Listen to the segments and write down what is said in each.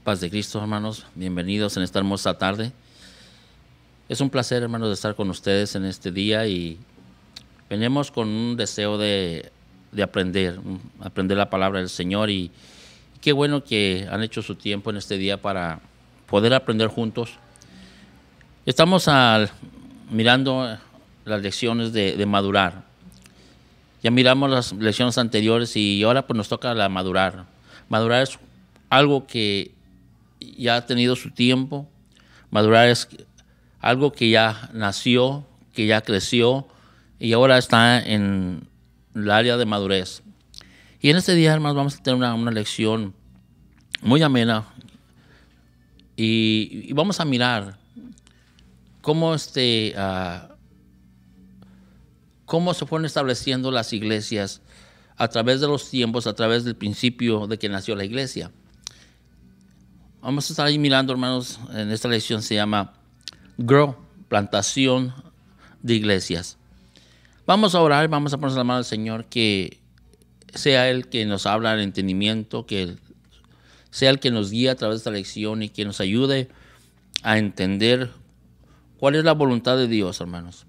paz de Cristo, hermanos. Bienvenidos en esta hermosa tarde. Es un placer, hermanos, de estar con ustedes en este día y venimos con un deseo de aprender la palabra del Señor y qué bueno que han hecho su tiempo en este día para poder aprender juntos. Estamos mirando las lecciones de madurar. Ya miramos las lecciones anteriores y ahora pues nos toca madurar. Madurar es algo que ya ha tenido su tiempo. Madurar es algo que ya nació, que ya creció y ahora está en el área de madurez. Y en este día, hermanos, vamos a tener una lección muy amena y vamos a mirar cómo cómo se fueron estableciendo las iglesias a través de los tiempos, a través del principio de que nació la iglesia. Vamos a estar ahí mirando, hermanos, en esta lección se llama Grow, plantación de iglesias. Vamos a orar, vamos a poner la mano al Señor, que sea Él que nos habla el entendimiento, que sea el que nos guíe a través de esta lección y que nos ayude a entender cuál es la voluntad de Dios, hermanos.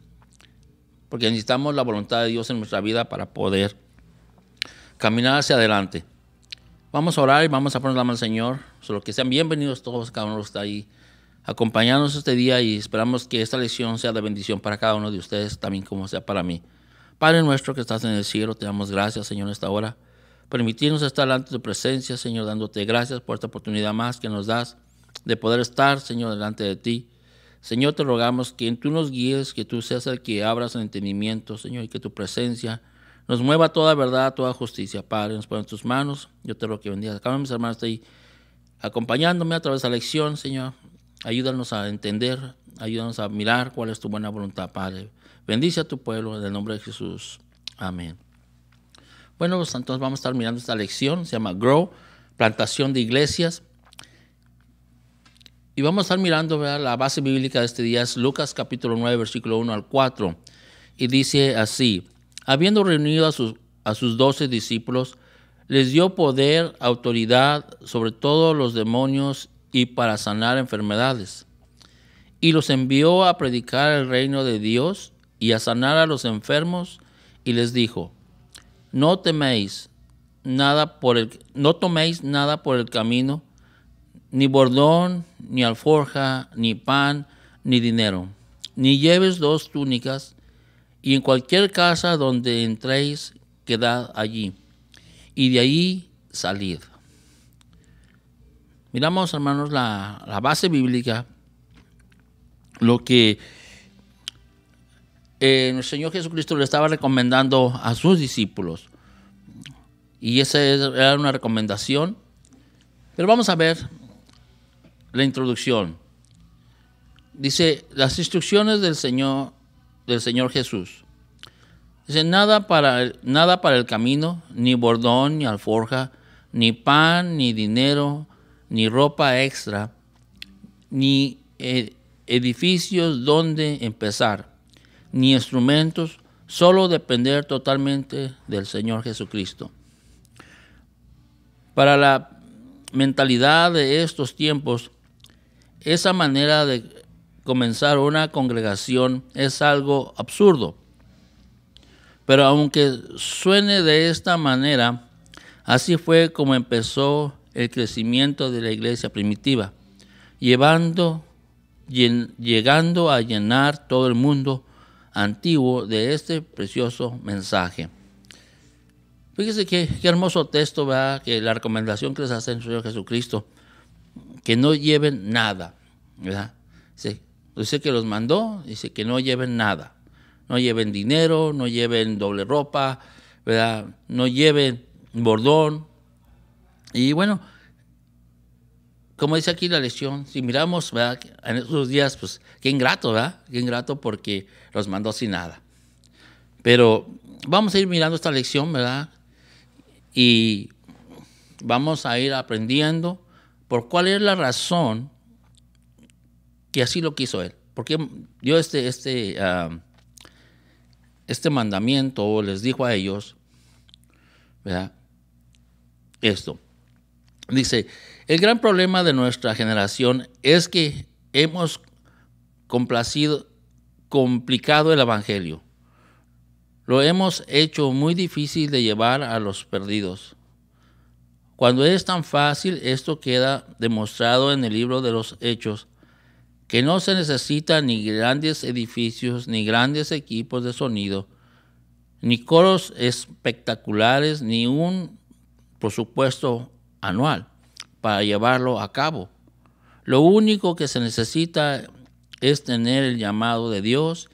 Porque necesitamos la voluntad de Dios en nuestra vida para poder caminar hacia adelante. Vamos a orar y vamos a poner la mano al Señor. Solo que sean bienvenidos todos, cada uno que está ahí acompañándonos este día y esperamos que esta lección sea de bendición para cada uno de ustedes, también como sea para mí. Padre nuestro que estás en el cielo, te damos gracias, Señor, en esta hora. Permitirnos estar delante de tu presencia, Señor, dándote gracias por esta oportunidad más que nos das de poder estar, Señor, delante de ti. Señor, te rogamos que tú nos guíes, que tú seas el que abras el entendimiento, Señor, y que tu presencia nos mueva toda verdad, toda justicia. Padre, nos ponen en tus manos. Yo te ruego que bendigas. Cada uno de mis hermanos está ahí acompañándome a través de la lección, Señor. Ayúdanos a entender, ayúdanos a mirar cuál es tu buena voluntad, Padre. Bendice a tu pueblo en el nombre de Jesús. Amén. Bueno, pues entonces vamos a estar mirando esta lección. Se llama Grow, plantación de iglesias. Y vamos a estar mirando, ¿verdad? La base bíblica de este día es Lucas capítulo 9, versículo 1 al 4. Y dice así: habiendo reunido a sus 12 discípulos, les dio poder, autoridad sobre todos los demonios y para sanar enfermedades. Y los envió a predicar el reino de Dios y a sanar a los enfermos, y les dijo: no toméis nada por el camino, ni bordón, ni alforja, ni pan, ni dinero, ni lleves 2 túnicas, y en cualquier casa donde entréis, quedad allí, y de allí salid. Miramos, hermanos, la base bíblica, lo que el Señor Jesucristo le estaba recomendando a sus discípulos. Y esa era una recomendación. Pero vamos a ver la introducción. Dice, las instrucciones del Señor Jesús. Dice, nada para el camino, ni bordón, ni alforja, ni pan, ni dinero, ni ropa extra, ni edificios donde empezar, ni instrumentos, solo depender totalmente del Señor Jesucristo. Para la mentalidad de estos tiempos, esa manera de comenzar una congregación es algo absurdo. Pero aunque suene de esta manera, así fue como empezó el crecimiento de la iglesia primitiva, llegando a llenar todo el mundo antiguo de este precioso mensaje. Fíjese qué hermoso texto, ¿verdad? Que la recomendación que les hace el Señor Jesucristo, que no lleven nada, ¿verdad? Dice que los mandó, dice que no lleven nada. No lleven dinero, no lleven doble ropa, ¿verdad? No lleven bordón. Y bueno, como dice aquí la lección, si miramos, ¿verdad? En esos días, pues qué ingrato, ¿verdad? Qué ingrato porque los mandó sin nada. Pero vamos a ir mirando esta lección, ¿verdad? Y vamos a ir aprendiendo por cuál es la razón que así lo quiso Él. Porque dio este mandamiento, les dijo a ellos, ¿verdad? Esto. Dice, el gran problema de nuestra generación es que hemos complicado el evangelio. Lo hemos hecho muy difícil de llevar a los perdidos. Cuando es tan fácil, esto queda demostrado en el libro de los Hechos, que no se necesita ni grandes edificios, ni grandes equipos de sonido, ni coros espectaculares, ni un presupuesto anual para llevarlo a cabo. Lo único que se necesita es tener el llamado de Dios,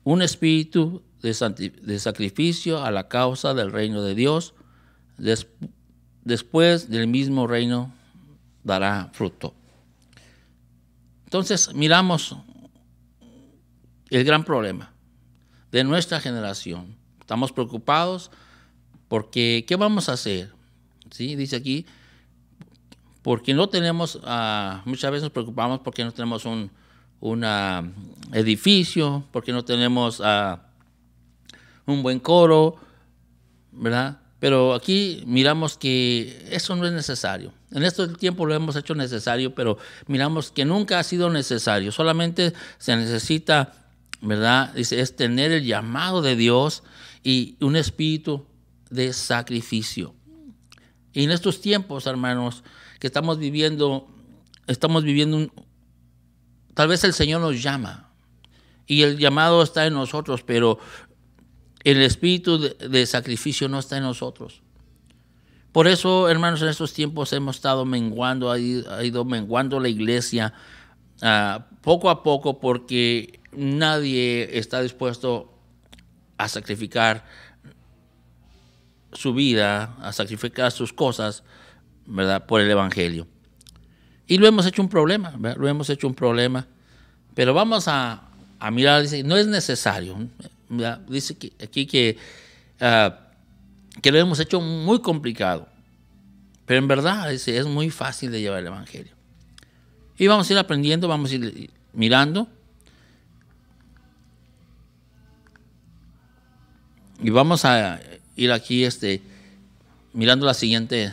un espíritu de sacrificio a la causa del reino de Dios. Después del mismo reino dará fruto. Entonces miramos el gran problema de nuestra generación. Estamos preocupados porque ¿qué vamos a hacer? ¿Sí? Dice aquí, porque no tenemos, muchas veces nos preocupamos porque no tenemos un edificio, porque no tenemos un buen coro, ¿verdad? Pero aquí miramos que eso no es necesario. En este tiempo lo hemos hecho necesario, pero miramos que nunca ha sido necesario. Solamente se necesita, ¿verdad? Dice, es tener el llamado de Dios y un espíritu de sacrificio. Y en estos tiempos, hermanos, que estamos viviendo tal vez el Señor nos llama y el llamado está en nosotros, pero el espíritu de sacrificio no está en nosotros. Por eso, hermanos, en estos tiempos hemos estado menguando, ha ido menguando la iglesia poco a poco, porque nadie está dispuesto a sacrificar su vida, a sacrificar sus cosas, ¿verdad?, por el evangelio. Y lo hemos hecho un problema, ¿verdad? Lo hemos hecho un problema. Pero vamos a mirar, dice, no es necesario, ¿verdad? Dice aquí que lo hemos hecho muy complicado. Pero en verdad dice, es muy fácil de llevar el evangelio. Y vamos a ir aprendiendo, vamos a ir mirando. Y vamos a ir aquí mirando la siguiente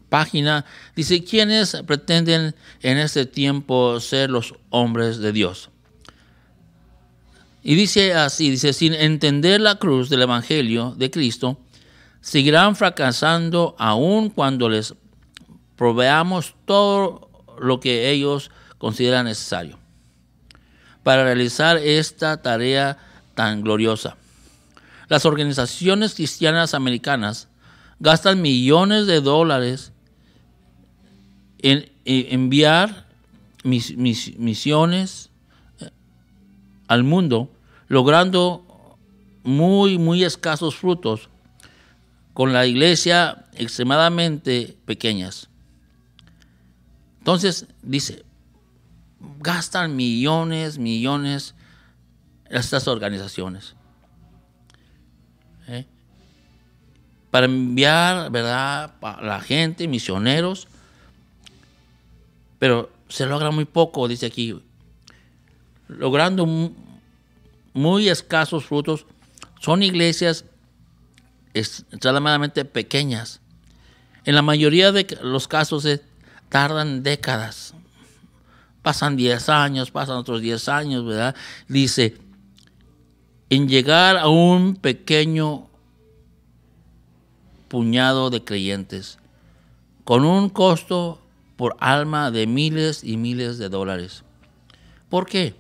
página. Dice, ¿quiénes pretenden en este tiempo ser los hombres de Dios? Y dice así, dice, sin entender la cruz del evangelio de Cristo, seguirán fracasando aun cuando les proveamos todo lo que ellos consideran necesario para realizar esta tarea tan gloriosa. Las organizaciones cristianas americanas gastan millones de dólares en enviar misiones al mundo, logrando muy, muy escasos frutos con la iglesia extremadamente pequeñas. Entonces, dice, gastan millones estas organizaciones para enviar, ¿verdad?, a la gente, misioneros, pero se logra muy poco, dice aquí, logrando muy escasos frutos. Son iglesias extremadamente pequeñas. En la mayoría de los casos tardan décadas. Pasan 10 años, pasan otros 10 años, ¿verdad? Dice, en llegar a un pequeño puñado de creyentes, con un costo por alma de miles y miles de dólares. ¿Por qué?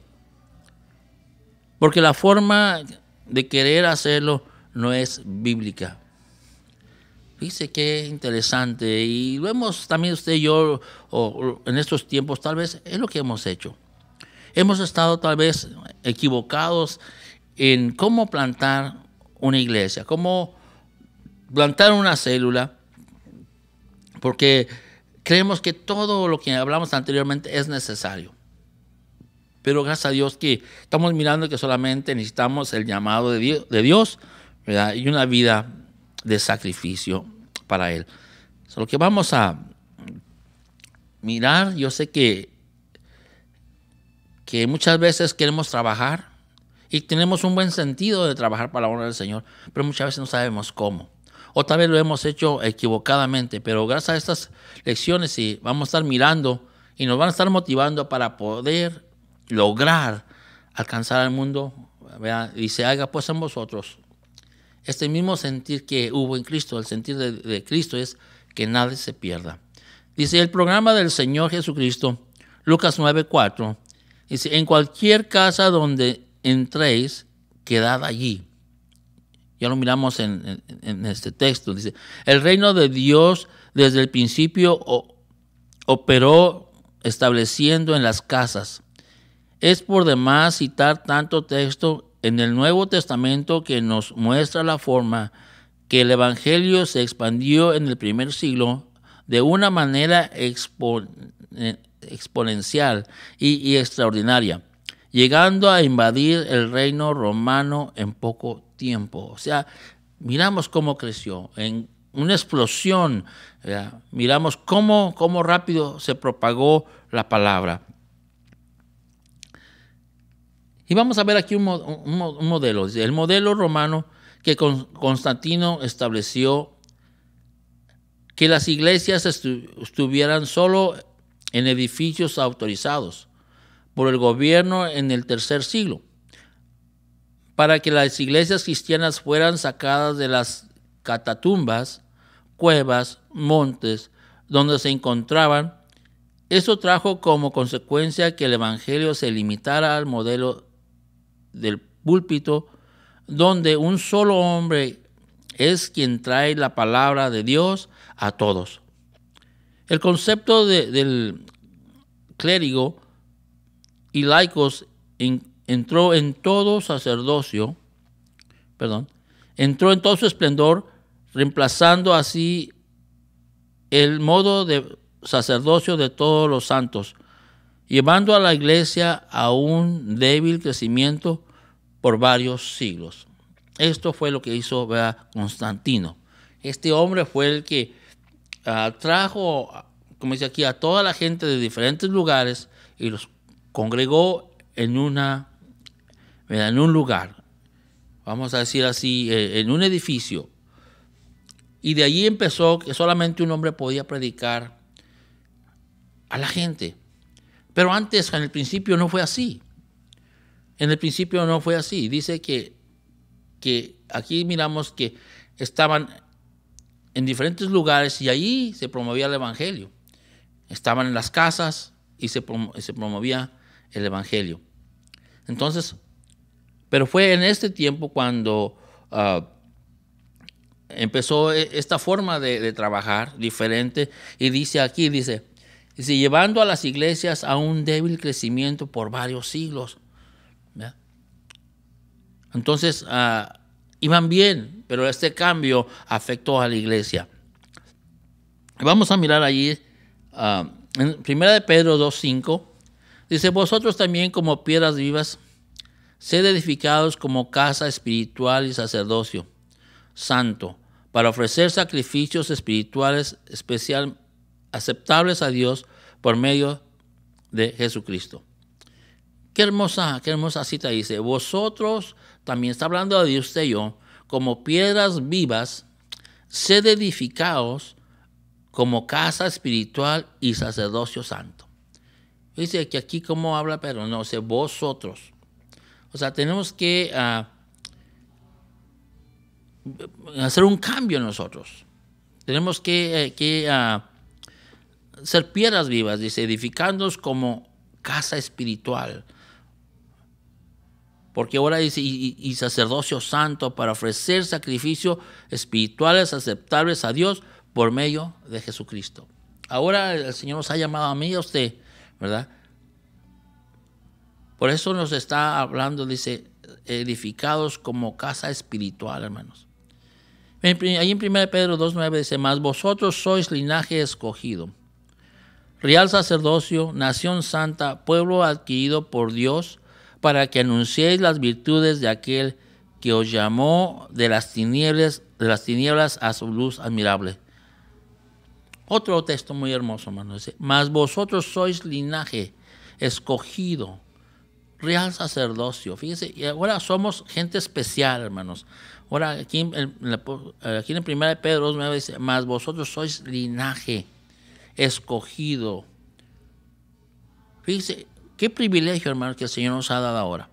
Porque la forma de querer hacerlo no es bíblica. Dice que interesante, y lo hemos también usted y yo en estos tiempos, tal vez es lo que hemos hecho. Hemos estado tal vez equivocados en cómo plantar una iglesia, cómo plantar una célula, porque creemos que todo lo que hablamos anteriormente es necesario. Pero gracias a Dios que estamos mirando que solamente necesitamos el llamado de Dios, ¿verdad?, y una vida de sacrificio para Él. Lo que vamos a mirar, yo sé que muchas veces queremos trabajar y tenemos un buen sentido de trabajar para la honra del Señor, pero muchas veces no sabemos cómo. o tal vez lo hemos hecho equivocadamente, pero gracias a estas lecciones sí, vamos a estar mirando y nos van a estar motivando para poder lograr alcanzar al mundo. ¿Verdad? Y se haga pues en vosotros este mismo sentir que hubo en Cristo. El sentir de Cristo es que nadie se pierda. Dice el programa del Señor Jesucristo, Lucas 9:4, dice: en cualquier casa donde entréis, quedad allí. Ya lo miramos en este texto. Dice: el reino de Dios desde el principio operó estableciendo en las casas. Es por demás citar tanto texto en el Nuevo Testamento que nos muestra la forma que el Evangelio se expandió en el primer siglo de una manera exponencial y extraordinaria, llegando a invadir el reino romano en poco tiempo. O sea, miramos cómo creció, en una explosión, ¿verdad? Miramos cómo rápido se propagó la palabra. Y vamos a ver aquí un modelo. El modelo romano que Constantino estableció, que las iglesias estuvieran solo en edificios autorizados por el gobierno en el tercer siglo, para que las iglesias cristianas fueran sacadas de las catatumbas, cuevas, montes, donde se encontraban. Esto trajo como consecuencia que el evangelio se limitara al modelo del púlpito, donde un solo hombre es quien trae la palabra de Dios a todos. El concepto del clérigo y laicos entró en todo su esplendor, reemplazando así el modo de sacerdocio de todos los santos, llevando a la iglesia a un débil crecimiento por varios siglos. Esto fue lo que hizo, ¿verdad?, Constantino. Este hombre fue el que trajo, como dice aquí, a toda la gente de diferentes lugares y los congregó en un lugar, vamos a decir así, en un edificio. Y de allí empezó que solamente un hombre podía predicar a la gente. Pero antes, en el principio, no fue así. En el principio no fue así. Dice que aquí miramos que estaban en diferentes lugares y allí se promovía el evangelio. Estaban en las casas y se promovía el evangelio. Entonces, pero fue en este tiempo cuando empezó esta forma de trabajar diferente. Y dice aquí, dice, llevando a las iglesias a un débil crecimiento por varios siglos. ¿Verdad? Entonces, iban bien, pero este cambio afectó a la iglesia. Vamos a mirar allí, en 1 Pedro 2:5, dice: vosotros también, como piedras vivas, sed edificados como casa espiritual y sacerdocio santo, para ofrecer sacrificios espirituales aceptables a Dios por medio de Jesucristo. Qué hermosa cita dice: vosotros también, está hablando de usted y yo, como piedras vivas, sed edificados como casa espiritual y sacerdocio santo. Dice que aquí como habla, pero no, dice vosotros. O sea, tenemos que hacer un cambio en nosotros. Tenemos que ser piedras vivas, dice, edificándonos como casa espiritual. Porque ahora dice, y sacerdocio santo, para ofrecer sacrificios espirituales aceptables a Dios por medio de Jesucristo. Ahora el Señor nos ha llamado a mí y a usted, ¿verdad? Por eso nos está hablando, dice, edificados como casa espiritual, hermanos. Ahí en 1 Pedro 2:9 dice: mas vosotros sois linaje escogido, real sacerdocio, nación santa, pueblo adquirido por Dios, para que anunciéis las virtudes de aquel que os llamó de las tinieblas a su luz admirable. Otro texto muy hermoso, hermanos. Dice: mas vosotros sois linaje escogido, real sacerdocio. Fíjense, y ahora somos gente especial, hermanos. Ahora, aquí en 1 Pedro 2:9 dice, mas vosotros sois linaje escogido. Fíjese, qué privilegio, hermano, que el Señor nos ha dado ahora.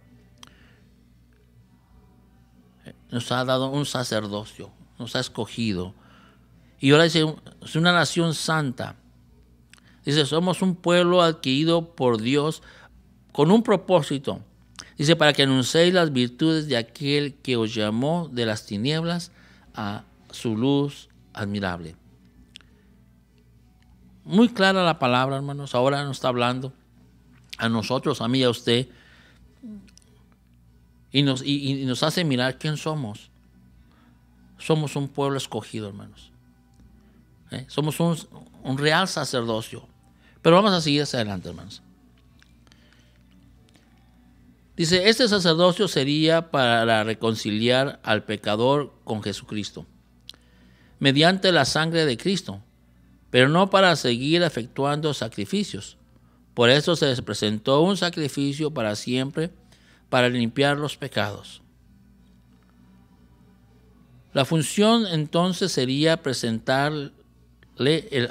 Nos ha dado un sacerdocio, nos ha escogido. Y ahora dice, es una nación santa. Dice, somos un pueblo adquirido por Dios con un propósito. Dice, para que anunciéis las virtudes de aquel que os llamó de las tinieblas a su luz admirable. Muy clara la palabra, hermanos. Ahora nos está hablando a nosotros, a mí y a usted. Y nos hace mirar quién somos. Somos un pueblo escogido, hermanos. Somos un real sacerdocio. Pero vamos a seguir hacia adelante, hermanos. Dice, este sacerdocio sería para reconciliar al pecador con Jesucristo, mediante la sangre de Cristo, pero no para seguir efectuando sacrificios. Por eso se presentó un sacrificio para siempre, para limpiar los pecados. La función entonces sería presentarle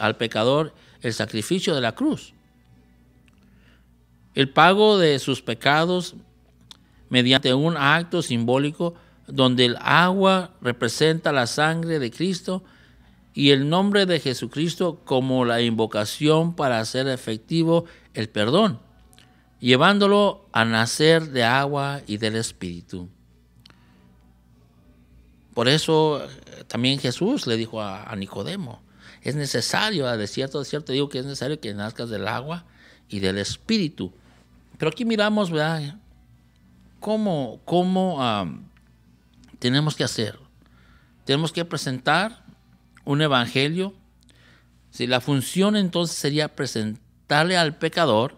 al pecador el sacrificio de la cruz, el pago de sus pecados mediante un acto simbólico donde el agua representa la sangre de Cristo y el nombre de Jesucristo como la invocación para hacer efectivo el perdón, llevándolo a nacer de agua y del Espíritu. Por eso también Jesús le dijo a Nicodemo, es necesario, de cierto digo que es necesario que nazcas del agua y del Espíritu. Pero aquí miramos, ¿verdad?, cómo tenemos que hacer. Tenemos que presentar un evangelio. Si la función entonces sería presentarle al pecador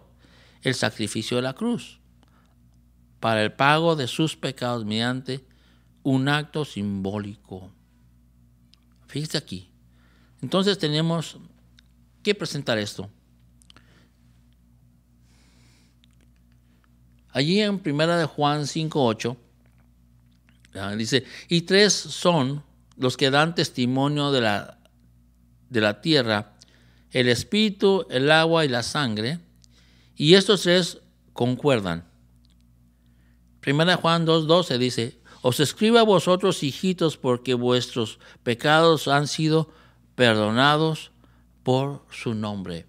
el sacrificio de la cruz para el pago de sus pecados mediante un acto simbólico. Fíjese aquí. Entonces tenemos que presentar esto. Allí en 1 Juan 5:8 dice, y tres son los que dan testimonio de la tierra, el espíritu, el agua y la sangre, y estos tres concuerdan. 1 Juan 2:12 dice, os escribo a vosotros, hijitos, porque vuestros pecados han sido perdonados por su nombre.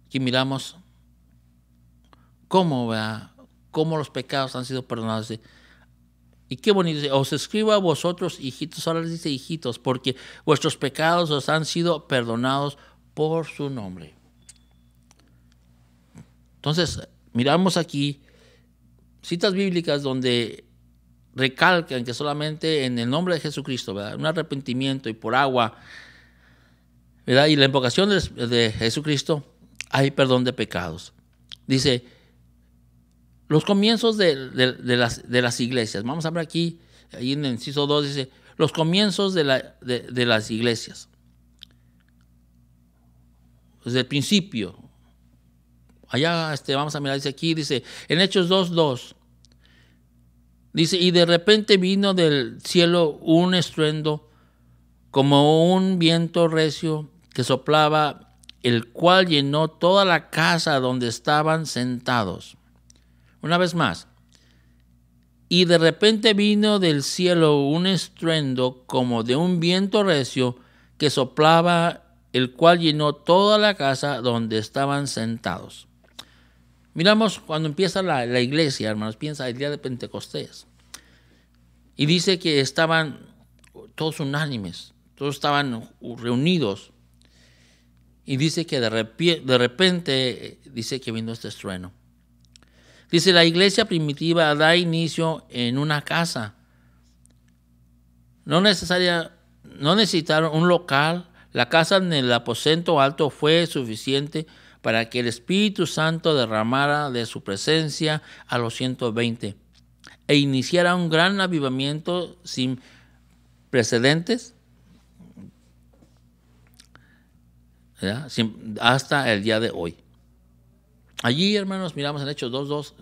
Aquí miramos cómo los pecados han sido perdonados. Y qué bonito, dice, os escribo a vosotros, hijitos, ahora les dice hijitos, porque vuestros pecados os han sido perdonados por su nombre. Entonces, miramos aquí citas bíblicas donde recalcan que solamente en el nombre de Jesucristo, ¿verdad?, un arrepentimiento y por agua, ¿verdad?, y la invocación de Jesucristo, hay perdón de pecados. Dice, los comienzos de las iglesias. Vamos a ver aquí, ahí en el inciso 2 dice, los comienzos de las iglesias. Desde el principio. Allá vamos a mirar, dice aquí, dice, en Hechos 2:2, dice, y de repente vino del cielo un estruendo como un viento recio que soplaba, el cual llenó toda la casa donde estaban sentados. Una vez más, y de repente vino del cielo un estruendo como de un viento recio que soplaba, el cual llenó toda la casa donde estaban sentados. Miramos cuando empieza la iglesia, hermanos, piensa el día de Pentecostés. Y dice que estaban todos unánimes, todos estaban reunidos. Y dice que de repente dice que vino este estruendo. Dice, la iglesia primitiva da inicio en una casa. No necesitaron un local. La casa en el aposento alto fue suficiente para que el Espíritu Santo derramara de su presencia a los 120 e iniciara un gran avivamiento sin precedentes, ¿verdad?, hasta el día de hoy. Allí, hermanos, miramos en Hechos 2:2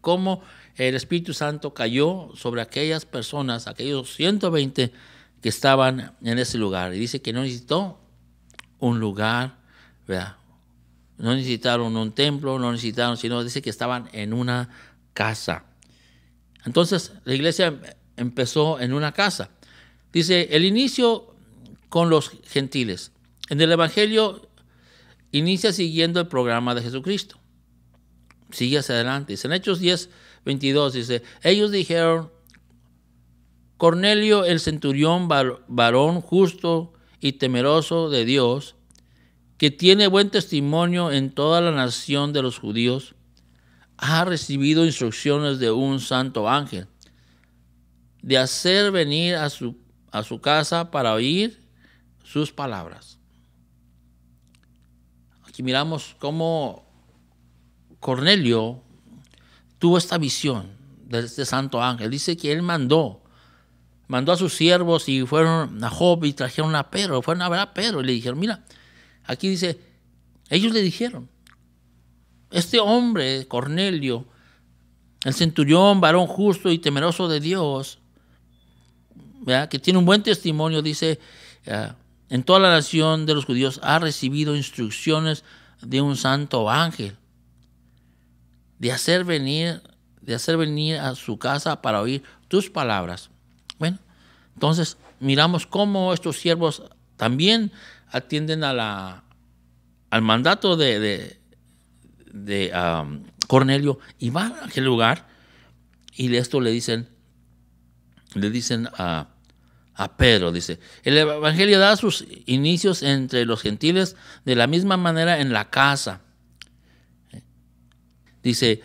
cómo el Espíritu Santo cayó sobre aquellas personas, aquellos 120 que estaban en ese lugar. Y dice que no necesitó un lugar, ¿verdad? No necesitaron un templo, no necesitaron, sino dice que estaban en una casa. Entonces la iglesia empezó en una casa. Dice, el inicio con los gentiles. En el Evangelio inicia siguiendo el programa de Jesucristo. Sigue hacia adelante. Dice, en Hechos 10:22 dice, ellos dijeron, Cornelio el centurión, varón justo y temeroso de Dios, que tiene buen testimonio en toda la nación de los judíos, ha recibido instrucciones de un santo ángel de hacer venir a su casa para oír sus palabras. Aquí miramos cómo Cornelio tuvo esta visión de este santo ángel. Dice que él mandó a sus siervos y fueron a Job y trajeron a Pedro. Fueron a ver a Pedro y le dijeron, mira, aquí dice, ellos le dijeron, este hombre, Cornelio, el centurión, varón justo y temeroso de Dios, ¿verdad?, que tiene un buen testimonio, dice, en toda la nación de los judíos ha recibido instrucciones de un santo ángel de hacer venir a su casa para oír tus palabras. Bueno, entonces miramos cómo estos siervos también atienden al mandato de Cornelio y van a aquel lugar y esto le dicen a Pedro, dice, el evangelio da sus inicios entre los gentiles de la misma manera en la casa. Dice,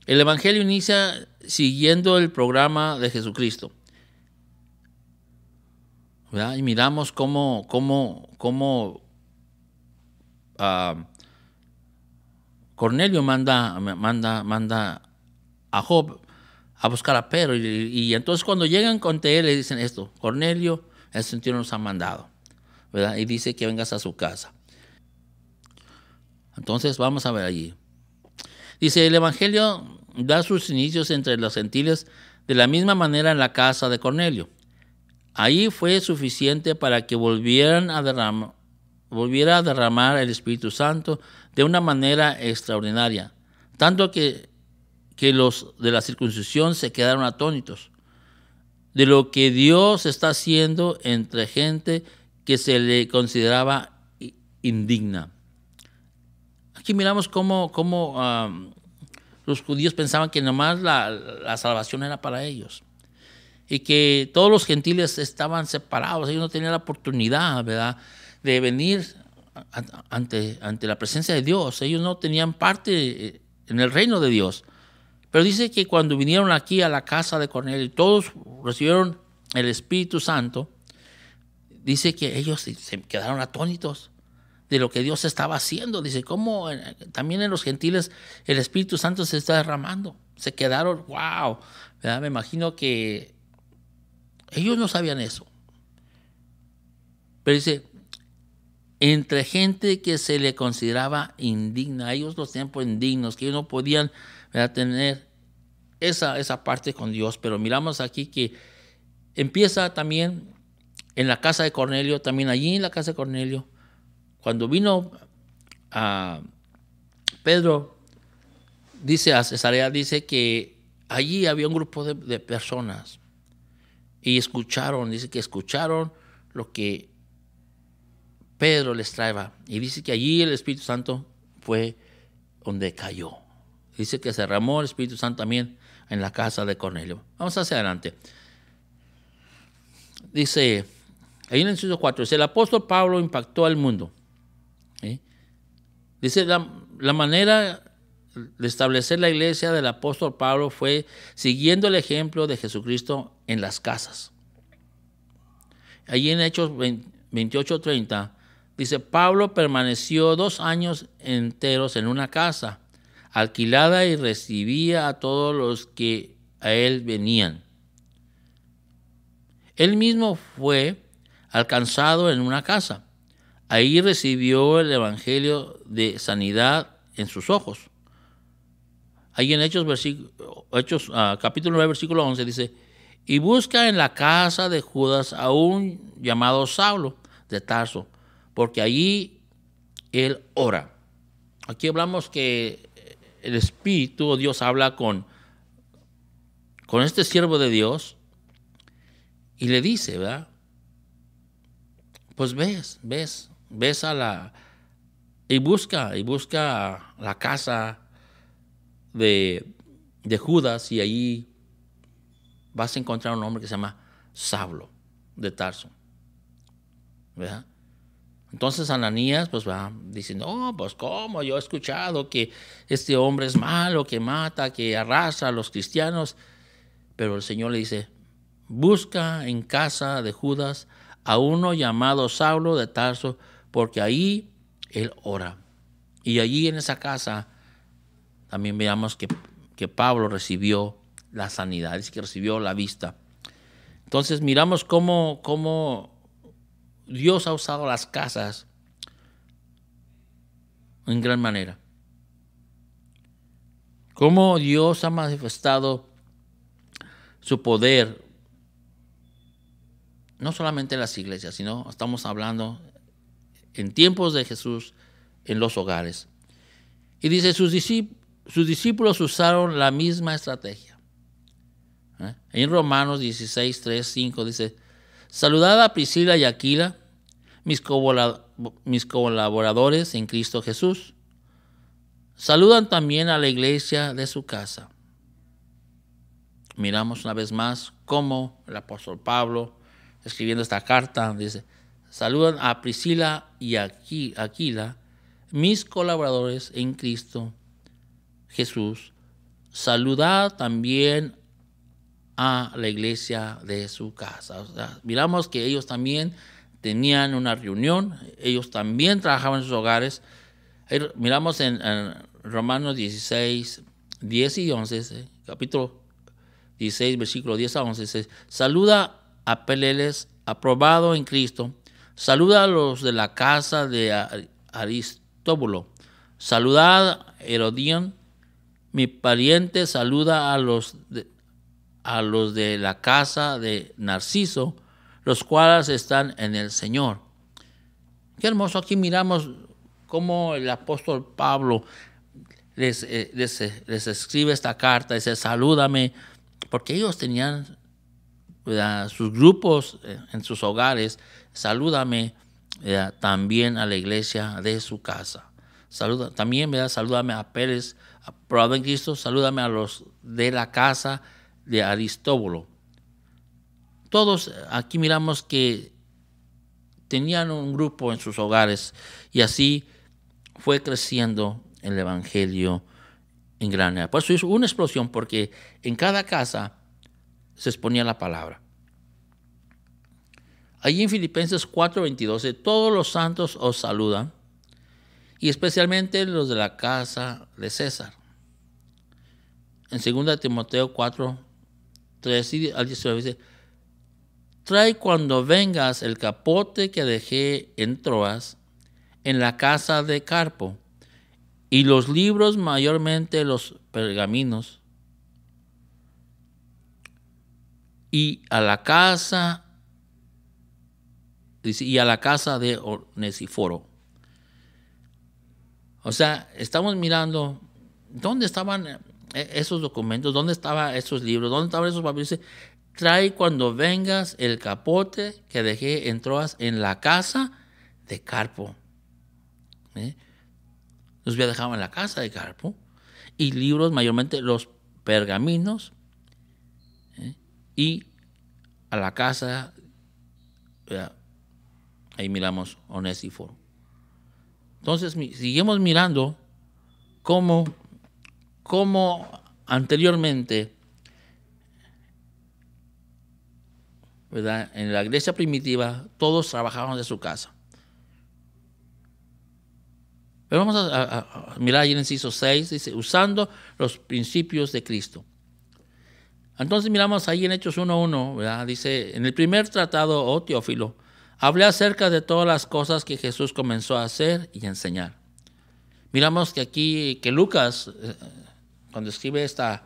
el evangelio inicia siguiendo el programa de Jesucristo, ¿verdad? Y miramos cómo Cornelio manda a Job a buscar a Pedro y entonces cuando llegan con él le dicen esto, Cornelio, el Señor nos ha mandado, ¿verdad? Y dice que vengas a su casa. Entonces vamos a ver allí. Dice, el evangelio da sus inicios entre los gentiles de la misma manera en la casa de Cornelio. Ahí fue suficiente para que volviera a derramar el Espíritu Santo de una manera extraordinaria, tanto que los de la circuncisión se quedaron atónitos de lo que Dios está haciendo entre gente que se le consideraba indigna. Aquí miramos cómo los judíos pensaban que nomás la salvación era para ellos y que todos los gentiles estaban separados, ellos no tenían la oportunidad, ¿verdad?, de venir ante la presencia de Dios, ellos no tenían parte en el reino de Dios. Pero dice que cuando vinieron aquí a la casa de Cornelio y todos recibieron el Espíritu Santo, dice que ellos se quedaron atónitos de lo que Dios estaba haciendo. Dice, ¿cómo también en los gentiles el Espíritu Santo se está derramando? Se quedaron, wow, ¿verdad? Me imagino que ellos no sabían eso. Pero dice, entre gente que se le consideraba indigna, ellos los tenían por indignos, que ellos no podían, ¿verdad?, tener esa parte con Dios. Pero miramos aquí que empieza también en la casa de Cornelio, también allí en la casa de Cornelio, cuando vino a Pedro, dice a Cesarea, dice que allí había un grupo de personas y dice que escucharon lo que Pedro les traía, y dice que allí el Espíritu Santo fue donde cayó. Dice que se derramó el Espíritu Santo también en la casa de Cornelio. Vamos hacia adelante. Dice, ahí en el inciso 4, dice, el apóstol Pablo impactó al mundo. ¿Sí? Dice, la manera de establecer la iglesia del apóstol Pablo fue siguiendo el ejemplo de Jesucristo en las casas. Allí en Hechos 28:30, dice, Pablo permaneció 2 años enteros en una casa alquilada y recibía a todos los que a él venían. Él mismo fue alcanzado en una casa. Ahí recibió el evangelio de sanidad en sus ojos. Ahí en Hechos, capítulo 9, versículo 11 dice, y busca en la casa de Judas a un llamado Saulo de Tarso, porque allí él ora. Aquí hablamos que el Espíritu o Dios habla con este siervo de Dios y le dice, ¿verdad? Pues ves a y busca la casa de Judas, y allí vas a encontrar un hombre que se llama Saulo de Tarso, ¿verdad? Entonces Ananías pues va diciendo, oh, pues cómo, yo he escuchado que este hombre es malo, que mata, que arrasa a los cristianos. Pero el Señor le dice, busca en casa de Judas a uno llamado Saulo de Tarso, porque ahí él ora. Y allí en esa casa también veamos que Pablo recibió la sanidad, es que recibió la vista. Entonces miramos cómo Dios ha usado las casas en gran manera. Cómo Dios ha manifestado su poder, no solamente en las iglesias, sino estamos hablando en tiempos de Jesús en los hogares. Y dice, sus discípulos usaron la misma estrategia. En Romanos 16, 3, 5 dice, saludad a Priscila y Aquila, mis colaboradores en Cristo Jesús. Saludan también a la iglesia de su casa. Miramos una vez más cómo el apóstol Pablo, escribiendo esta carta, dice, saludan a Priscila y Aquila, mis colaboradores en Cristo Jesús. Saludad también a la iglesia de su casa. O sea, miramos que ellos también tenían una reunión, ellos también trabajaban en sus hogares. Miramos en Romanos 16, 10 y 11, capítulo 16, versículo 10 a 11, dice, saluda a Peleles, aprobado en Cristo, saluda a los de la casa de Aristóbulo, saludad a Herodión, mi pariente, saluda a los de la casa de Narciso, los cuales están en el Señor. Qué hermoso, aquí miramos cómo el apóstol Pablo les escribe esta carta, dice, salúdame, porque ellos tenían, ¿verdad?, sus grupos en sus hogares. Salúdame, ¿verdad?, también a la iglesia de su casa. También, ¿verdad?, salúdame a Pérez, aprobado en Cristo, salúdame a los de la casa de Aristóbulo. Todos aquí miramos que tenían un grupo en sus hogares, y así fue creciendo el evangelio en gran manera. Por eso hizo una explosión, porque en cada casa se exponía la palabra. Allí en Filipenses 4:22, todos los santos os saludan, y especialmente los de la casa de César. En 2 Timoteo 4:3 al 19 dice, trae cuando vengas el capote que dejé en Troas, en la casa de Carpo, y los libros, mayormente los pergaminos, y a la casa de Onesíforo. O sea, estamos mirando dónde estaban esos documentos, dónde estaban esos libros, dónde estaban esos papeles. Dice, trae cuando vengas el capote que dejé en Troas, en la casa de Carpo. Los había dejado en la casa de Carpo. Y libros, mayormente los pergaminos, y a la casa, ahí miramos Onesíforo. Entonces seguimos mirando cómo anteriormente, ¿verdad?, en la iglesia primitiva todos trabajaban de su casa. Pero vamos a mirar ahí en el inciso 6, dice, usando los principios de Cristo. Entonces miramos ahí en Hechos 1:1, ¿verdad? Dice, en el primer tratado, oh Teófilo, hablé acerca de todas las cosas que Jesús comenzó a hacer y enseñar. Miramos que aquí, que Lucas cuando escribe esta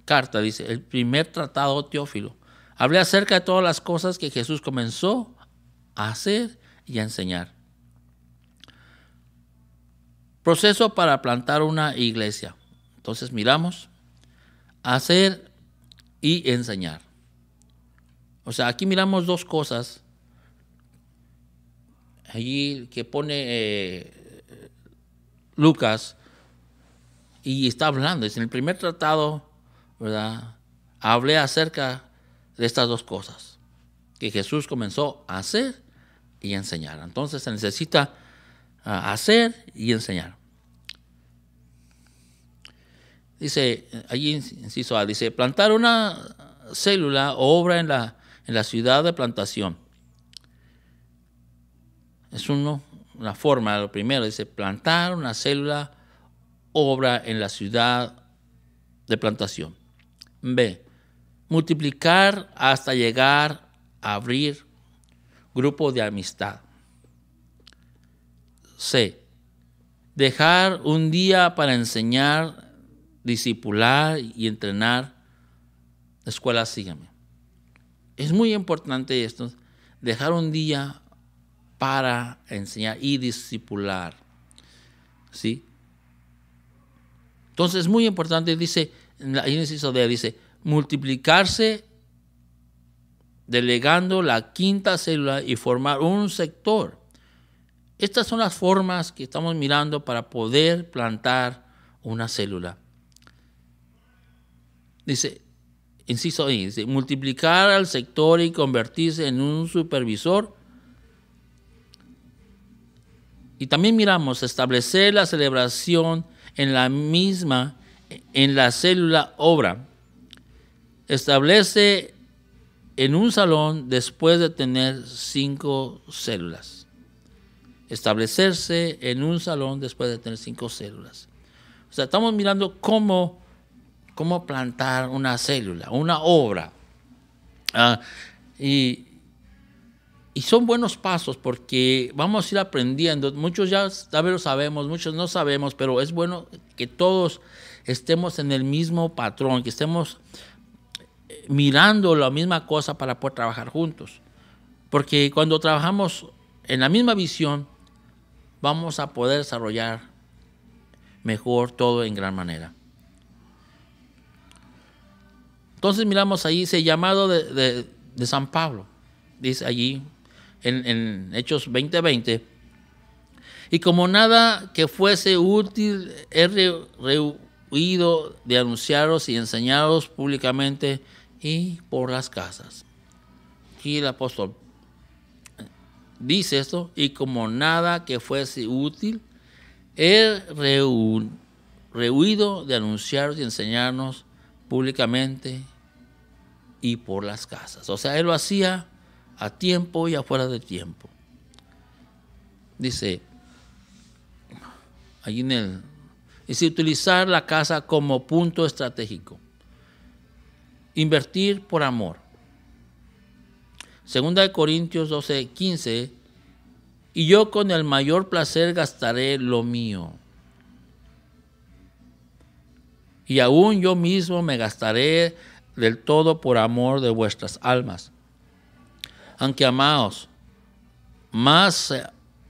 carta, dice, el primer tratado, Teófilo, hablé acerca de todas las cosas que Jesús comenzó a hacer y a enseñar. Proceso para plantar una iglesia. Entonces miramos, hacer y enseñar. O sea, aquí miramos dos cosas. Allí que pone Lucas y está hablando. Es en el primer tratado, ¿verdad? Hablé acerca de estas dos cosas que Jesús comenzó a hacer y a enseñar. Entonces se necesita hacer y enseñar. Dice, allí inciso A, dice, plantar una célula o obra en la ciudad de plantación. Es una forma, lo primero, dice, plantar una célula, obra en la ciudad de plantación. B, multiplicar hasta llegar a abrir grupo de amistad. C, dejar un día para enseñar, discipular y entrenar. Escuela, sígame. Es muy importante esto, dejar un día para enseñar y discipular. ¿Sí? Entonces es muy importante, dice, ahí en el inciso D, dice, multiplicarse delegando la quinta célula y formar un sector. Estas son las formas que estamos mirando para poder plantar una célula. Dice, inciso I, dice, multiplicar al sector y convertirse en un supervisor. Y también miramos, establecer la celebración en la célula obra. Establece en un salón después de tener 5 células. Establecerse en un salón después de tener 5 células. O sea, estamos mirando cómo plantar una célula, una obra. Y son buenos pasos porque vamos a ir aprendiendo. Muchos ya tal vez lo sabemos, muchos no sabemos, pero es bueno que todos estemos en el mismo patrón, que estemos mirando la misma cosa para poder trabajar juntos. Porque cuando trabajamos en la misma visión, vamos a poder desarrollar mejor todo en gran manera. Entonces miramos ahí ese llamado de San Pablo. Dice allí en Hechos 20:20. Y como nada que fuese útil he rehuido de anunciaros y enseñaros públicamente y por las casas. Aquí el apóstol dice esto, y como nada que fuese útil he rehuido de anunciaros y enseñarnos públicamente y por las casas. O sea, él lo hacía a tiempo y afuera de tiempo. Dice, allí dice, utilizar la casa como punto estratégico. Invertir por amor. Segunda de Corintios 12:15, y yo con el mayor placer gastaré lo mío. Y aún yo mismo me gastaré del todo por amor de vuestras almas. Aunque amaos, más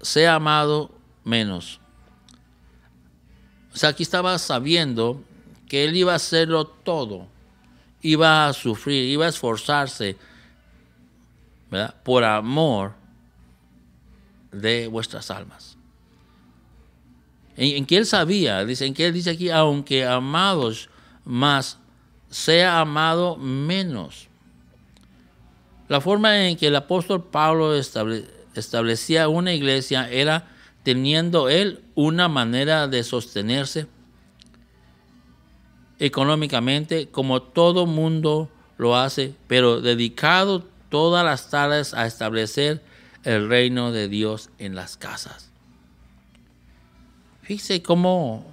sea amado, menos. O sea, aquí estaba sabiendo que él iba a hacerlo todo. Iba a sufrir, iba a esforzarse, ¿verdad?, por amor de vuestras almas. En que él sabía, en que él dice aquí, aunque amados más, sea amado menos. La forma en que el apóstol Pablo establecía una iglesia era teniendo él una manera de sostenerse económicamente como todo mundo lo hace, pero dedicado todas las tardes a establecer el reino de Dios en las casas. Fíjese cómo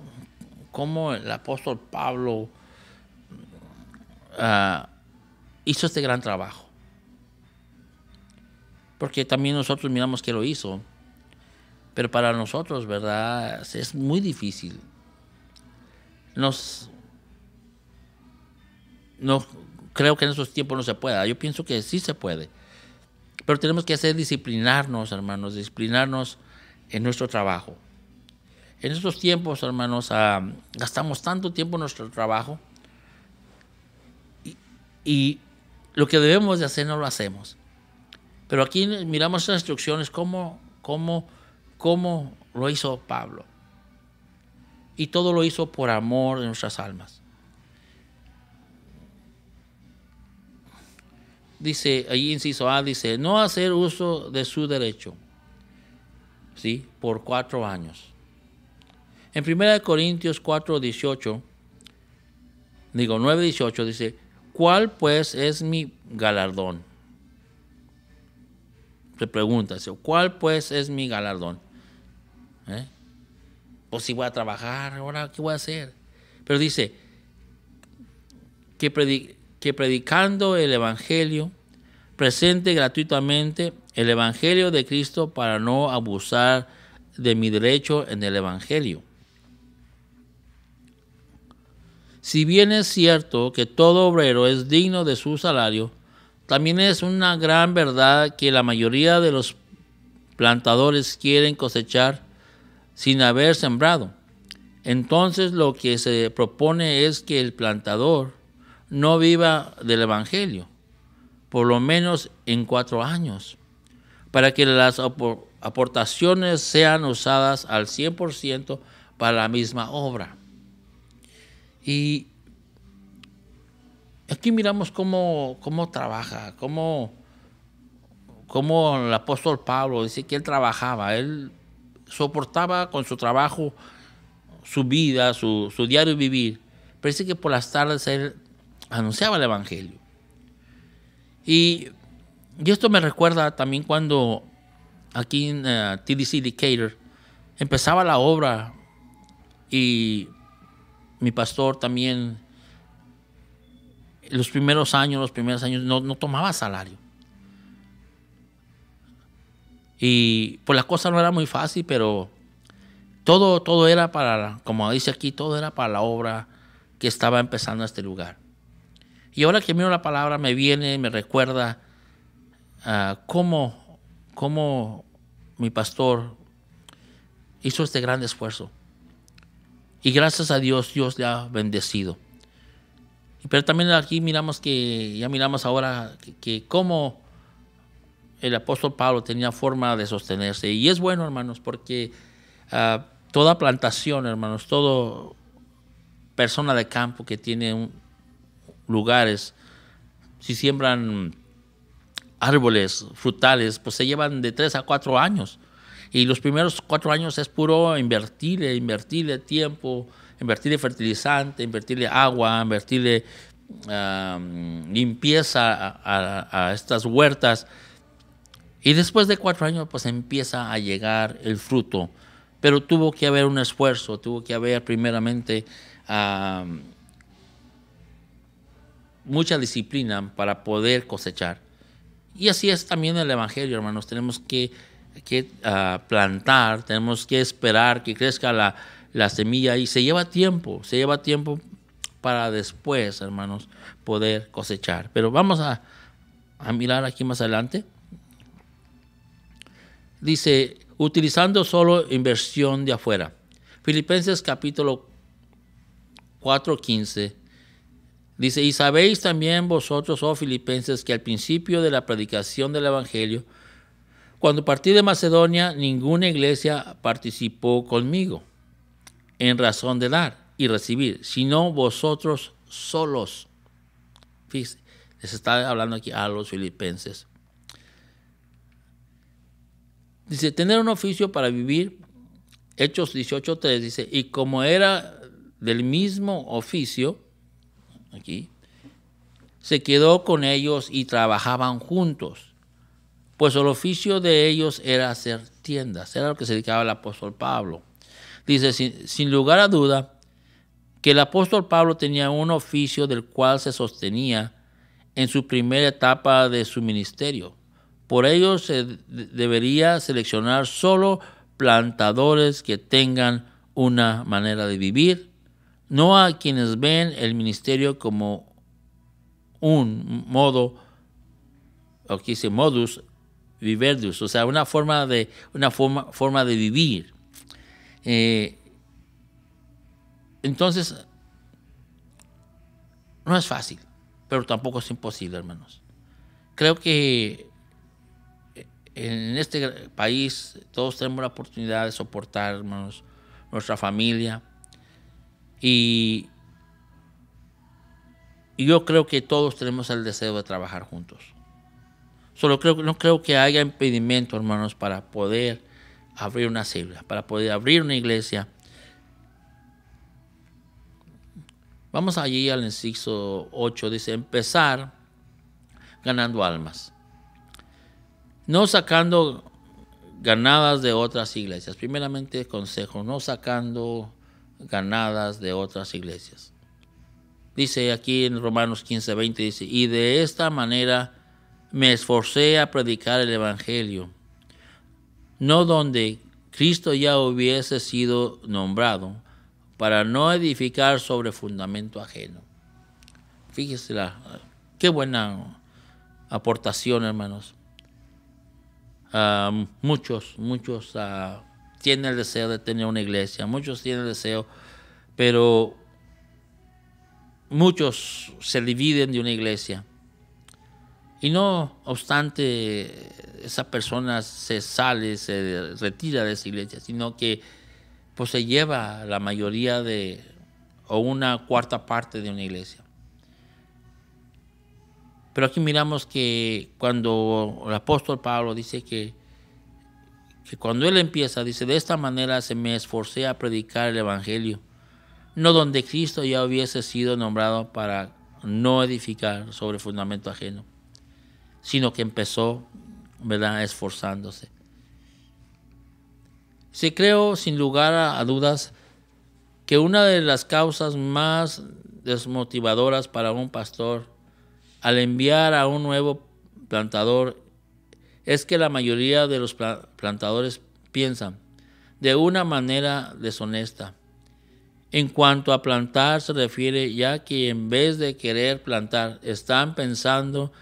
el apóstol Pablo hizo este gran trabajo. Porque también nosotros miramos que lo hizo. Pero para nosotros, ¿verdad?, es muy difícil. no creo que en esos tiempos no se pueda. Yo pienso que sí se puede. Pero tenemos que disciplinarnos, hermanos, disciplinarnos en nuestro trabajo. En estos tiempos, hermanos, gastamos tanto tiempo en nuestro trabajo y lo que debemos de hacer no lo hacemos. Pero aquí miramos las instrucciones, cómo lo hizo Pablo. Y todo lo hizo por amor de nuestras almas. Dice, allí inciso A, dice, no hacer uso de su derecho, ¿sí? Por 4 años. En 1 Corintios 9:18, dice, ¿cuál pues es mi galardón? Se pregunta, ¿cuál pues es mi galardón? Pues si voy a trabajar, ahora ¿qué voy a hacer? Pero dice que predicando el Evangelio, presente gratuitamente el Evangelio de Cristo para no abusar de mi derecho en el Evangelio. Si bien es cierto que todo obrero es digno de su salario, también es una gran verdad que la mayoría de los plantadores quieren cosechar sin haber sembrado. Entonces lo que se propone es que el plantador no viva del Evangelio, por lo menos en 4 años, para que las aportaciones sean usadas al 100% para la misma obra. Y aquí miramos cómo trabaja, cómo el apóstol Pablo dice que él trabajaba, él soportaba con su trabajo su vida, su diario vivir. Pero dice que por las tardes él anunciaba el Evangelio. Y esto me recuerda también cuando aquí en TDC Decatur empezaba la obra y mi pastor también los primeros años no tomaba salario. Y pues la cosa no era muy fácil, pero todo era como dice aquí, todo era para la obra que estaba empezando en este lugar. Y ahora que miro la palabra me recuerda cómo mi pastor hizo este gran esfuerzo. Y gracias a Dios le ha bendecido. Pero también aquí miramos ahora que cómo el apóstol Pablo tenía forma de sostenerse. Y es bueno, hermanos, porque toda plantación, hermanos, toda persona de campo que tiene lugares, si siembran árboles frutales, pues se llevan de 3 a 4 años. Y los primeros 4 años es puro invertirle tiempo, invertirle fertilizante, invertirle agua, invertirle limpieza a estas huertas. Y después de 4 años, pues empieza a llegar el fruto. Pero tuvo que haber un esfuerzo, tuvo que haber primeramente mucha disciplina para poder cosechar. Y así es también el Evangelio, hermanos. Tenemos que plantar, tenemos que esperar que crezca la semilla y se lleva tiempo para después, hermanos, poder cosechar. Pero vamos a mirar aquí más adelante. Dice, utilizando solo inversión de afuera. Filipenses capítulo 4:15 dice, y sabéis también vosotros, oh Filipenses, que al principio de la predicación del Evangelio, cuando partí de Macedonia, ninguna iglesia participó conmigo en razón de dar y recibir, sino vosotros solos. Fíjense, les está hablando aquí a los filipenses. Dice, tener un oficio para vivir, Hechos 18:3, dice, y como era del mismo oficio, aquí, se quedó con ellos y trabajaban juntos. Pues el oficio de ellos era hacer tiendas, era lo que se dedicaba el apóstol Pablo. Dice, sin lugar a duda, que el apóstol Pablo tenía un oficio del cual se sostenía en su primera etapa de su ministerio. Por ello se debería seleccionar solo plantadores que tengan una manera de vivir, no a quienes ven el ministerio como un modo, o que dice modus viverdus, o sea, una forma de vivir. Entonces, no es fácil, pero tampoco es imposible, hermanos. Creo que en este país todos tenemos la oportunidad de soportar, hermanos, nuestra familia. Y yo creo que todos tenemos el deseo de trabajar juntos. No creo que haya impedimento, hermanos, para poder abrir una célula, para poder abrir una iglesia. Vamos allí al inciso 8, dice, empezar ganando almas. No sacando ganadas de otras iglesias. Primeramente, consejo, no sacando ganadas de otras iglesias. Dice aquí en Romanos 15:20, dice, y de esta manera me esforcé a predicar el evangelio, no donde Cristo ya hubiese sido nombrado, para no edificar sobre fundamento ajeno. Fíjese qué buena aportación, hermanos. Muchos tienen el deseo de tener una iglesia, muchos tienen el deseo, pero muchos se dividen de una iglesia. Y no obstante, esa persona se retira de esa iglesia, sino que pues se lleva la mayoría o una cuarta parte de una iglesia. Pero aquí miramos que cuando el apóstol Pablo dice que cuando él empieza, dice, de esta manera se me esforcé a predicar el evangelio, no donde Cristo ya hubiese sido nombrado, para no edificar sobre fundamento ajeno, sino que empezó, ¿verdad?, esforzándose. Sí, creo sin lugar a dudas que una de las causas más desmotivadoras para un pastor al enviar a un nuevo plantador es que la mayoría de los plantadores piensan de una manera deshonesta. En cuanto a plantar se refiere, ya que en vez de querer plantar, están pensando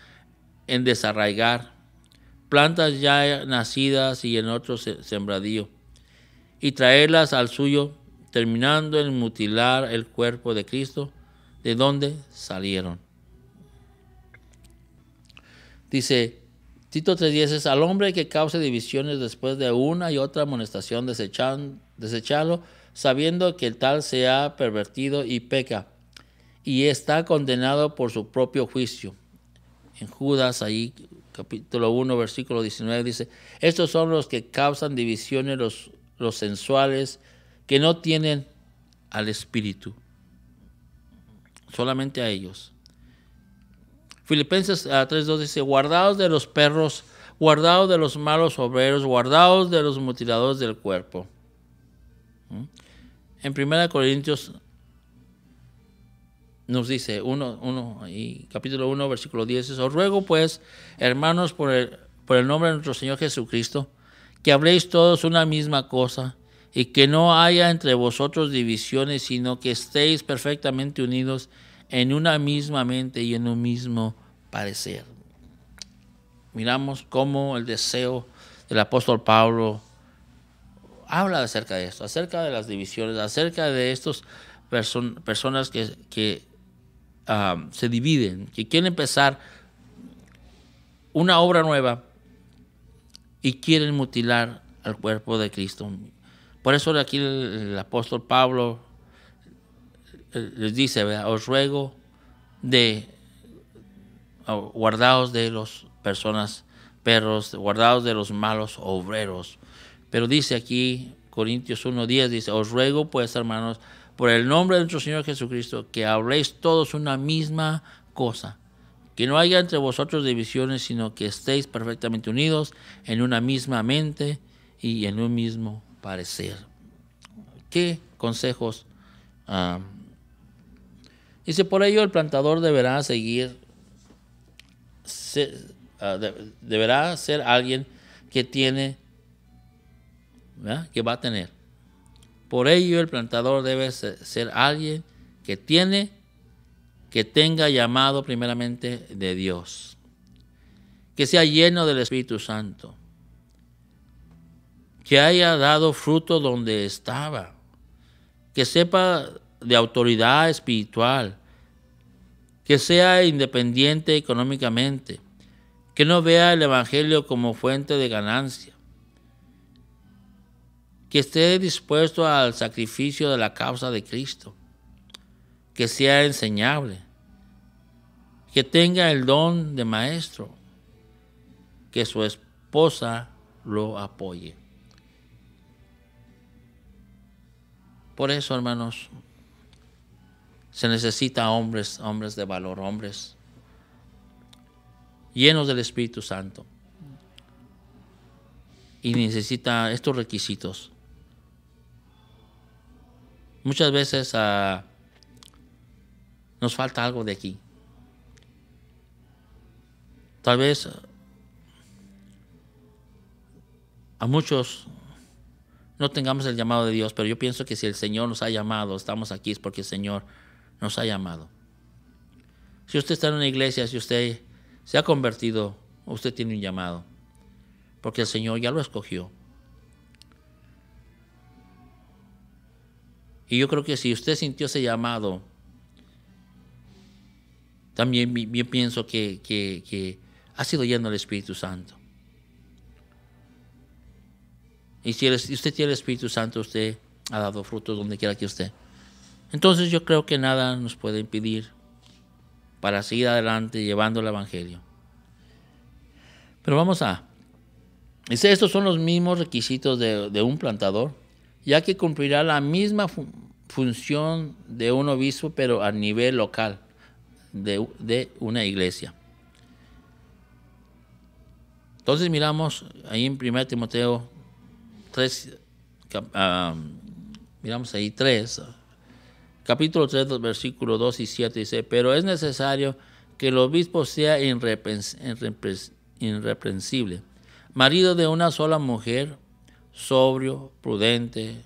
en desarraigar plantas ya nacidas y en otro sembradío, y traerlas al suyo, terminando en mutilar el cuerpo de Cristo, de donde salieron. Dice Tito 3:10, es al hombre que cause divisiones después de una y otra amonestación, desechalo, sabiendo que el tal se ha pervertido y peca, y está condenado por su propio juicio. En Judas, ahí, capítulo 1, versículo 19, dice, estos son los que causan divisiones, los sensuales, que no tienen al Espíritu. Solamente a ellos. Filipenses 3:2 dice, guardaos de los perros, guardaos de los malos obreros, guardaos de los mutiladores del cuerpo. En 1 Corintios nos dice, capítulo 1, versículo 10, os ruego pues, hermanos, por el nombre de nuestro Señor Jesucristo, que habléis todos una misma cosa, y que no haya entre vosotros divisiones, sino que estéis perfectamente unidos en una misma mente y en un mismo parecer. Miramos cómo el deseo del apóstol Pablo habla acerca de esto, acerca de las divisiones, acerca de estos personas que se dividen, que quieren empezar una obra nueva y quieren mutilar al cuerpo de Cristo. Por eso aquí el apóstol Pablo les dice, ¿verdad?, os ruego guardaos de las personas perros, guardaos de los malos obreros. Pero dice aquí Corintios 1:10, dice, os ruego pues, hermanos, por el nombre de nuestro Señor Jesucristo, que habléis todos una misma cosa, que no haya entre vosotros divisiones, sino que estéis perfectamente unidos en una misma mente y en un mismo parecer. ¿Qué consejos? Dice, por ello el plantador deberá deberá ser alguien que tiene, ¿verdad?, que va a tener. Por ello el plantador debe ser alguien que tenga llamado primeramente de Dios, que sea lleno del Espíritu Santo, que haya dado fruto donde estaba, que sepa de autoridad espiritual, que sea independiente económicamente, que no vea el Evangelio como fuente de ganancia, que esté dispuesto al sacrificio de la causa de Cristo, que sea enseñable, que tenga el don de maestro, que su esposa lo apoye. Por eso, hermanos, se necesita hombres de valor, hombres llenos del Espíritu Santo. Y necesita estos requisitos. Muchas veces nos falta algo de aquí. Tal vez a muchos no tengamos el llamado de Dios, pero yo pienso que si el Señor nos ha llamado, estamos aquí es porque el Señor nos ha llamado. Si usted está en una iglesia, si usted se ha convertido, usted tiene un llamado, porque el Señor ya lo escogió. Y yo creo que si usted sintió ese llamado, también yo pienso que ha sido lleno del Espíritu Santo. Y si usted tiene el Espíritu Santo, usted ha dado frutos donde quiera que esté. Entonces yo creo que nada nos puede impedir para seguir adelante llevando el Evangelio. Pero vamos dice, estos son los mismos requisitos de un plantador, ya que cumplirá la misma función de un obispo, pero a nivel local de una iglesia. Entonces miramos ahí en 1 Timoteo 3, miramos ahí 3, capítulo 3, versículos 2 y 7, dice, pero es necesario que el obispo sea irreprensible, marido de una sola mujer, sobrio, prudente,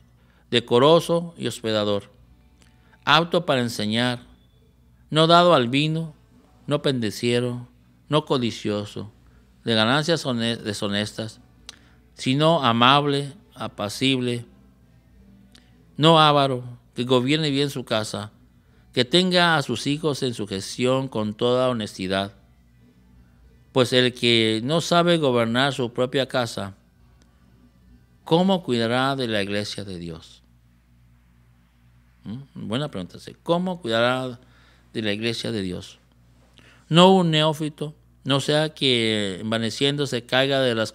decoroso y hospedador, apto para enseñar, no dado al vino, no pendenciero, no codicioso, de ganancias deshonestas, sino amable, apacible, no avaro, que gobierne bien su casa, que tenga a sus hijos en sujeción con toda honestidad. Pues el que no sabe gobernar su propia casa, ¿cómo cuidará de la iglesia de Dios? Buena pregunta. ¿Cómo cuidará de la iglesia de Dios? No un neófito, no sea que envaneciéndose caiga de las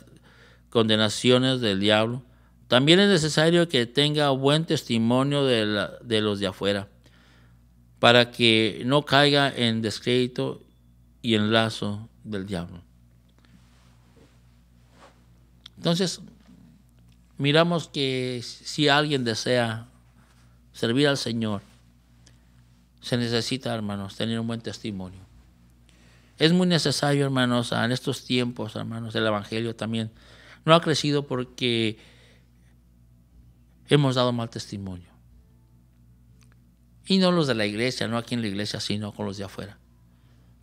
condenaciones del diablo. También es necesario que tenga buen testimonio de los de afuera, para que no caiga en descrédito y en lazo del diablo. Entonces, miramos que si alguien desea servir al Señor, se necesita, hermanos, tener un buen testimonio. Es muy necesario, hermanos, en estos tiempos, hermanos, el Evangelio también no ha crecido porque hemos dado mal testimonio. Y no los de la iglesia, no aquí en la iglesia, sino con los de afuera.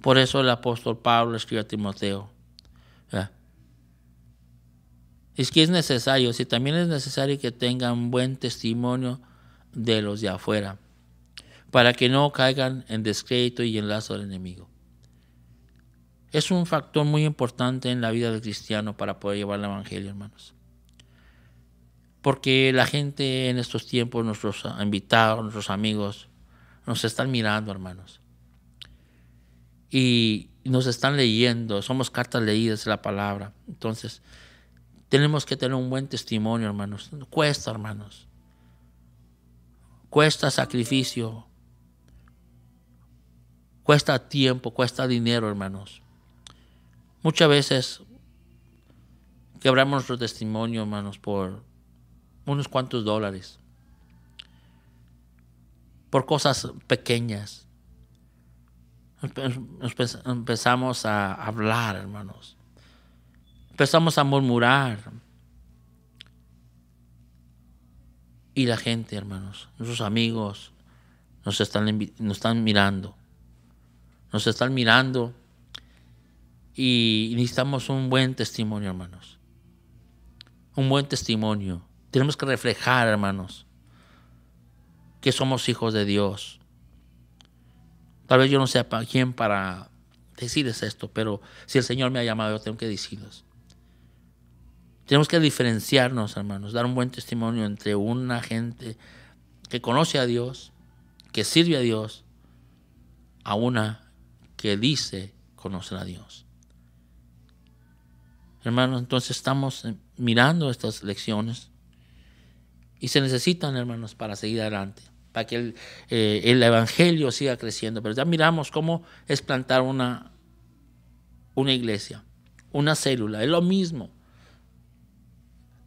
Por eso el apóstol Pablo escribe a Timoteo. ¿Verdad? Es que es necesario, si también es necesario que tengan buen testimonio de los de afuera, para que no caigan en descrédito y en lazo del enemigo. Es un factor muy importante en la vida del cristiano para poder llevar el Evangelio, hermanos. Porque la gente en estos tiempos, nuestros invitados, nuestros amigos, nos están mirando, hermanos. Y nos están leyendo, somos cartas leídas de la palabra. Entonces, tenemos que tener un buen testimonio, hermanos. Cuesta, hermanos. Cuesta sacrificio. Cuesta tiempo, cuesta dinero, hermanos. Muchas veces quebramos nuestro testimonio, hermanos, por unos cuantos dólares. Por cosas pequeñas. Empezamos a hablar, hermanos. Empezamos a murmurar. Y la gente, hermanos, nuestros amigos, nos están mirando. Nos están mirando y necesitamos un buen testimonio, hermanos. Un buen testimonio. Tenemos que reflejar, hermanos, que somos hijos de Dios. Tal vez yo no sea quién para decirles esto, pero si el Señor me ha llamado, yo tengo que decirles. Tenemos que diferenciarnos, hermanos, dar un buen testimonio entre una gente que conoce a Dios, que sirve a Dios, a una que dice conocer a Dios. Hermanos, entonces estamos mirando estas lecciones y se necesitan, hermanos, para seguir adelante, para que el evangelio siga creciendo. Pero ya miramos cómo es plantar una iglesia, una célula, es lo mismo.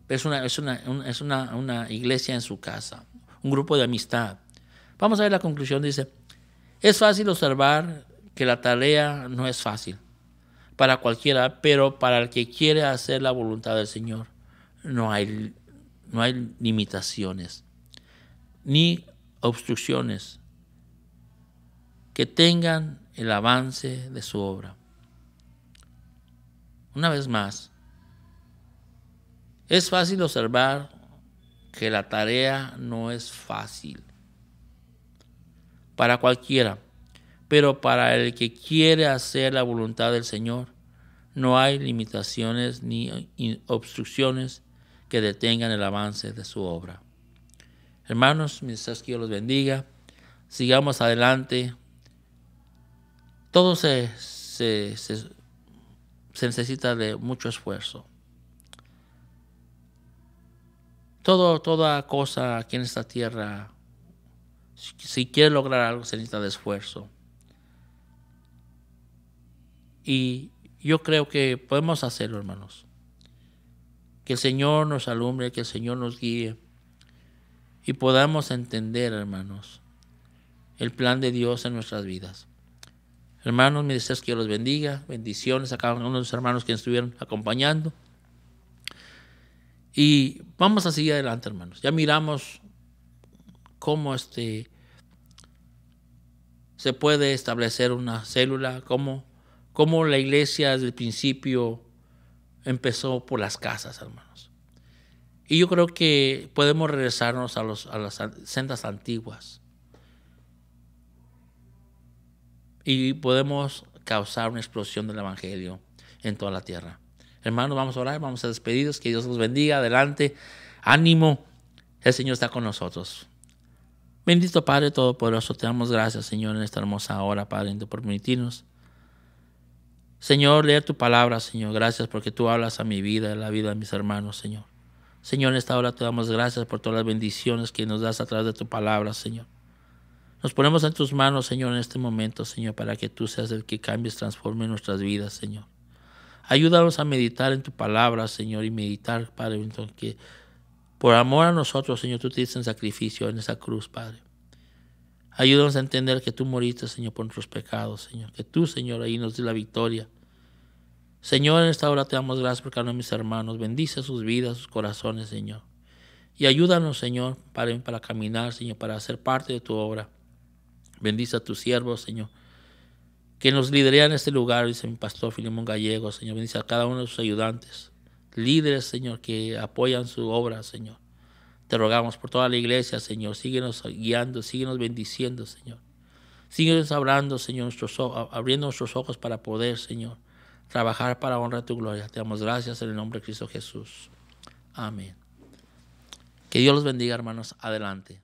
Es una iglesia en su casa, un grupo de amistad. Vamos a ver la conclusión. Dice, es fácil observar que la tarea no es fácil para cualquiera, pero para el que quiere hacer la voluntad del Señor no hay limitaciones ni obstrucciones que tengan el avance de su obra. Una vez más, es fácil observar que la tarea no es fácil para cualquiera, pero para el que quiere hacer la voluntad del Señor, no hay limitaciones ni obstrucciones que detengan el avance de su obra. Hermanos, mientras que Dios los bendiga, sigamos adelante. Todo se necesita de mucho esfuerzo. Toda cosa aquí en esta tierra, si quiere lograr algo, se necesita de esfuerzo. Y yo creo que podemos hacerlo, hermanos. Que el Señor nos alumbre, que el Señor nos guíe y podamos entender, hermanos, el plan de Dios en nuestras vidas. Hermanos, mi deseo es que Dios los bendiga. Bendiciones a cada uno de los hermanos que estuvieron acompañando. Y vamos a seguir adelante, hermanos. Ya miramos cómo se puede establecer una célula, cómo la iglesia desde el principio empezó por las casas, hermanos. Y yo creo que podemos regresarnos a las sendas antiguas. Y podemos causar una explosión del evangelio en toda la tierra. Hermanos, vamos a orar, vamos a despedirnos. Que Dios los bendiga. Adelante, ánimo. El Señor está con nosotros. Bendito Padre Todopoderoso, te damos gracias, Señor, en esta hermosa hora, Padre, por permitirnos, Señor, leer tu palabra, Señor. Gracias porque tú hablas a mi vida, a la vida de mis hermanos, Señor. Señor, en esta hora te damos gracias por todas las bendiciones que nos das a través de tu palabra, Señor. Nos ponemos en tus manos, Señor, en este momento, Señor, para que tú seas el que cambies, transforme nuestras vidas, Señor. Ayúdanos a meditar en tu palabra, Señor, y meditar, Padre, que por amor a nosotros, Señor, tú te diste en sacrificio en esa cruz, Padre. Ayúdanos a entender que tú moriste, Señor, por nuestros pecados, Señor. Que tú, Señor, ahí nos dé la victoria. Señor, en esta hora te damos gracias por cada uno de mis hermanos. Bendice sus vidas, sus corazones, Señor. Y ayúdanos, Señor, para caminar, Señor, para ser parte de tu obra. Bendice a tus siervos, Señor, que nos liderean en este lugar, dice mi pastor Filemón Gallego, Señor. Bendice a cada uno de sus ayudantes, líderes, Señor, que apoyan su obra, Señor. Te rogamos por toda la iglesia, Señor. Síguenos guiando, síguenos bendiciendo, Señor. Síguenos hablando, Señor, abriendo nuestros ojos para poder, Señor, trabajar para honrar tu gloria. Te damos gracias en el nombre de Cristo Jesús. Amén. Que Dios los bendiga, hermanos. Adelante.